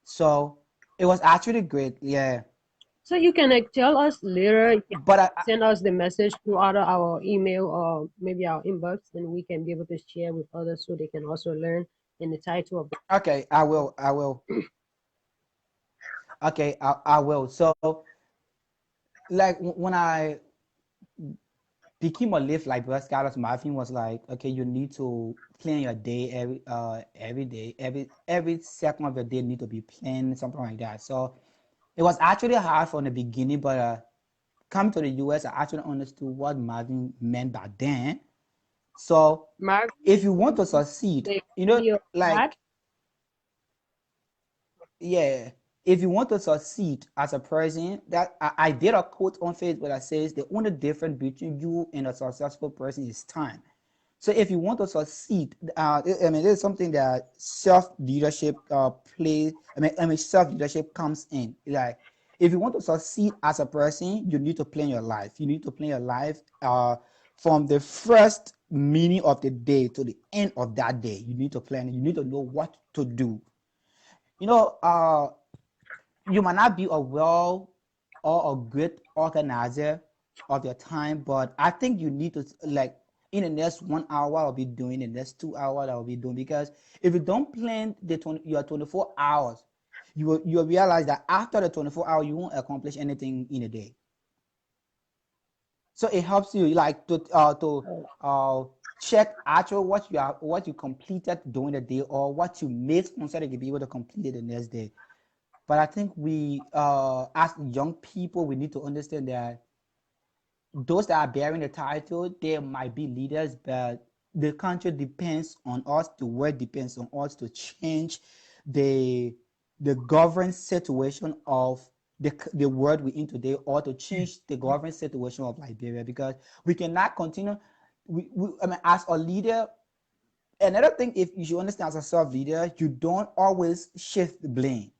So it was actually great. Yeah, so you can like tell us later. You can but send us the message through either our email or maybe our inbox, and we can be able to share with others so they can also learn. In the title of the okay, I will. Okay, I will. So like when I became a live like Boy Scouts, my thing was like, okay, you need to plan your day every day, every second of your day need to be planned, something like that. So it was actually hard from the beginning, but come to the US, I actually understood what Marvin meant by then. So Marvin, if you want to succeed, the video what? like yeah, if you want to succeed as a person, that I did a quote on Facebook that says the only difference between you and a successful person is time. So if you want to succeed, I mean, this is something that self leadership plays. I mean, self leadership comes in. Like, if you want to succeed as a person, you need to plan your life. You need to plan your life from the first minute of the day to the end of that day. You need to plan. You need to know what to do. You know, you might not be a well or a good organizer of your time, but I think you need to like in the next 1 hour I'll be doing the next 2 hours I'll be doing because if you don't plan your 24 hours, you will realize that after the 24 hours you won't accomplish anything in a day. So it helps you like to Oh, uh check actual what you completed during the day or what you missed on so that you can be able to complete it the next day. But I think we as young people we need to understand that those that are bearing the title, they might be leaders, but the country depends on us, the world depends on us to change the the governance situation of the world we're in today, or to change the governance situation of Liberia, because we cannot continue. I mean, as a leader, another thing, if you should understand, as a self leader, you don't always shift the blame.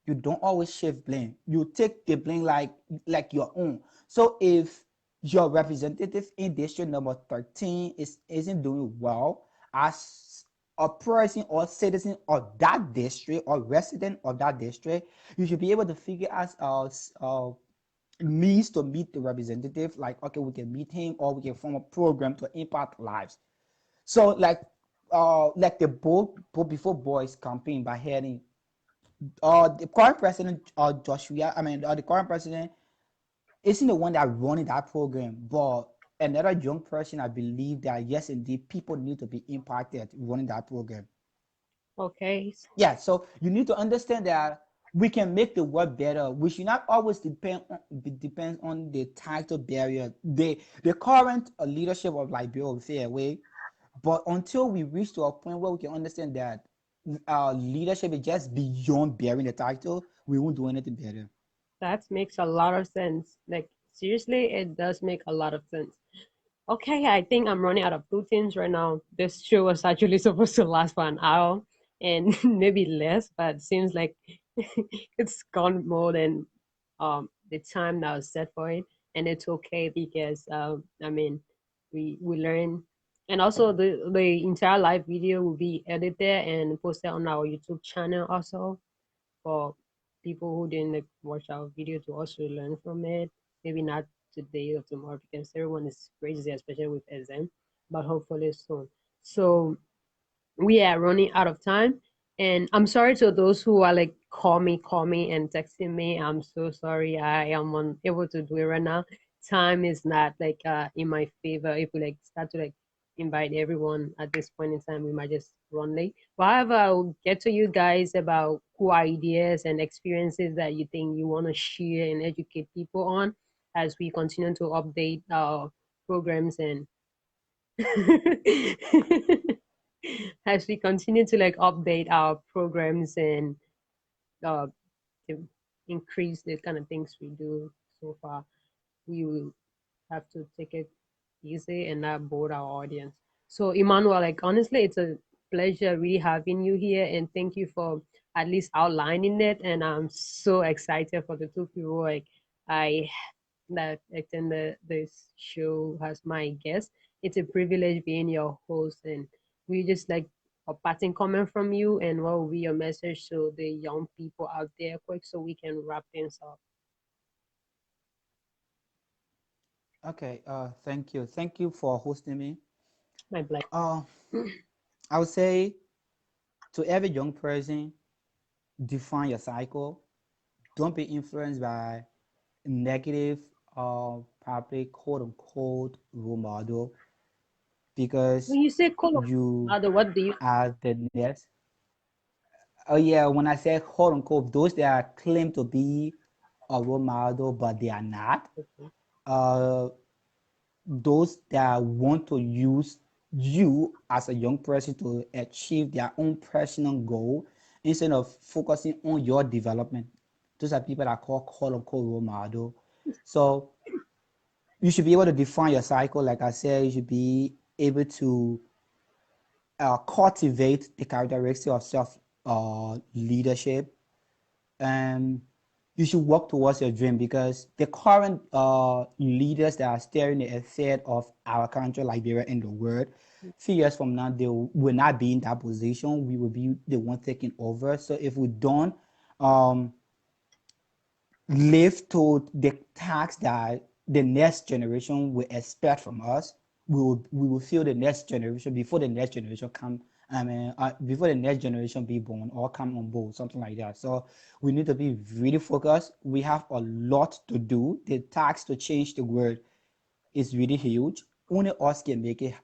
You don't always shift blame. You take the blame like your own. So if your representative in district number 13 isn't doing well, as a person or citizen of that district or resident of that district, you should be able to figure out means to meet the representative. Like, okay, we can meet him, or we can form a program to impact lives. So like the both before boys campaign by heading the current president, Joshua, I mean, the current president isn't the one that running that program, but another young person, I believe that yes, indeed, people need to be impacted running that program. Okay. Yeah, so you need to understand that we can make the world better. We should not always depend on the title barrier. The current leadership of Liberia will say away, but until we reach to a point where we can understand that our leadership is just beyond bearing the title, we won't do anything better. That makes a lot of sense. Like, seriously, it does make a lot of sense. Okay, I think I'm running out of proteins right now. This show was actually supposed to last for an hour and maybe less, but it seems like it's gone more than the time that was set for it. And it's okay because I mean we learn, and also the entire live video will be edited and posted on our YouTube channel also, for people who didn't like, watch our video to also learn from it. Maybe not today or tomorrow because everyone is crazy, especially with exam, but hopefully soon. So we are running out of time, and I'm sorry to those who are like call me and texting me. I'm so sorry, I am unable to do it right now. Time is not like in my favor. If we like start to like invite everyone at this point in time, we might just run late. But however, I'll get to you guys about cool ideas and experiences that you think you want to share and educate people on as we continue to update our programs and as we continue to like update our programs and uh, to increase the kind of things we do so far, we will have to take it easy and not bore our audience. So, Emmanuel, like honestly, it's a pleasure really having you here, and thank you for at least outlining it. And I'm so excited for the two people like I that attend this show as my guest. It's a privilege being your host, and we just like a parting comment from you, and what will be your message to the young people out there, quick, so we can wrap things up. Okay, thank you for hosting me. My pleasure. Uh, I would say to every young person, define your cycle. Don't be influenced by negative, probably quote unquote role model, because When you say color, you what do you? are the next. Oh yeah, when I say quote unquote, those that claim to be a role model but they are not. Okay. Uh, those that want to use you as a young person to achieve their own personal goal instead of focusing on your development. Those are people that call quote unquote role model. So you should be able to define your cycle. Like I said, you should be able to cultivate the characteristics of self leadership, and you should work towards your dream, because the current leaders that are steering the affair of our country, Liberia, and the world, few years from now, they will not be in that position. We will be the one taking over. So if we don't um, live to the tax that the next generation will expect from us, we will feel the next generation before the next generation come. I mean, before the next generation be born or come on board, something like that. So we need to be really focused. We have a lot to do. The task to change the world is really huge. only us can make it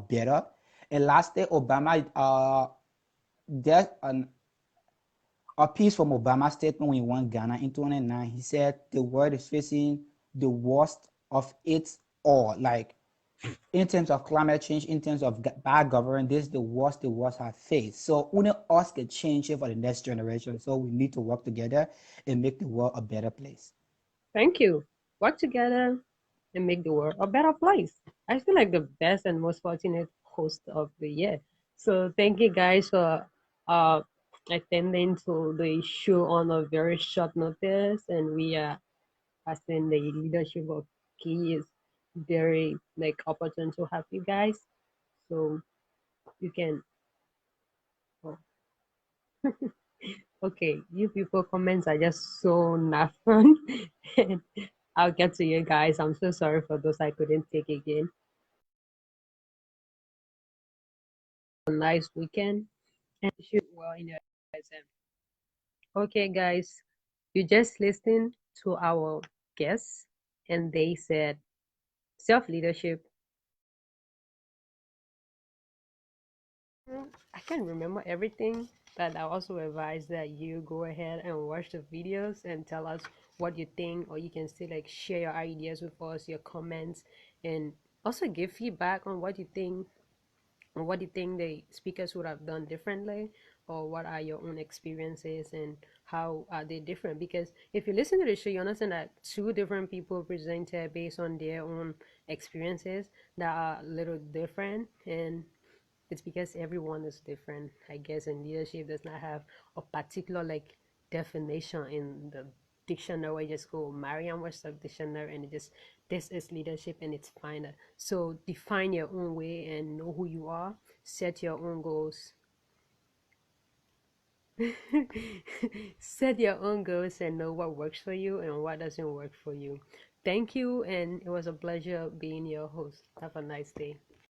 better. And last day, Obama, there's a piece from Obama's statement when he won Ghana in 2009. He said the world is facing the worst of its all. Like in terms of climate change, in terms of bad government, this is the worst have faced. So only us can change it for the next generation. So we need to work together and make the world a better place. Thank you. Work together and make the world a better place. I feel like the best and most fortunate host of the year. So thank you guys for uh attending to the show on a very short notice, and we are as in the leadership of Key is very like opportune to have you guys. So you can oh, okay, you people comments are just so not fun. And I'll get to you guys. I'm so sorry for those I couldn't take again. A nice weekend and shoot well in your exam. Okay, guys, you just listened to our guests, and they said self leadership. I can't remember everything, but I also advise that you go ahead and watch the videos and tell us what you think, or you can still like share your ideas with us, your comments, and also give feedback on what you think, or what do you think the speakers would have done differently, or what are your own experiences and how are they different? Because if you listen to the show, you understand that two different people presented based on their own experiences that are a little different, and it's because everyone is different. I guess in leadership does not have a particular like definition in the dictionary. Just go Merriam-Webster dictionary and it just this is leadership and it's fine. So define your own way and know who you are. Set your own goals. Set your own goals and know what works for you and what doesn't work for you. Thank you, and it was a pleasure being your host. Have a nice day.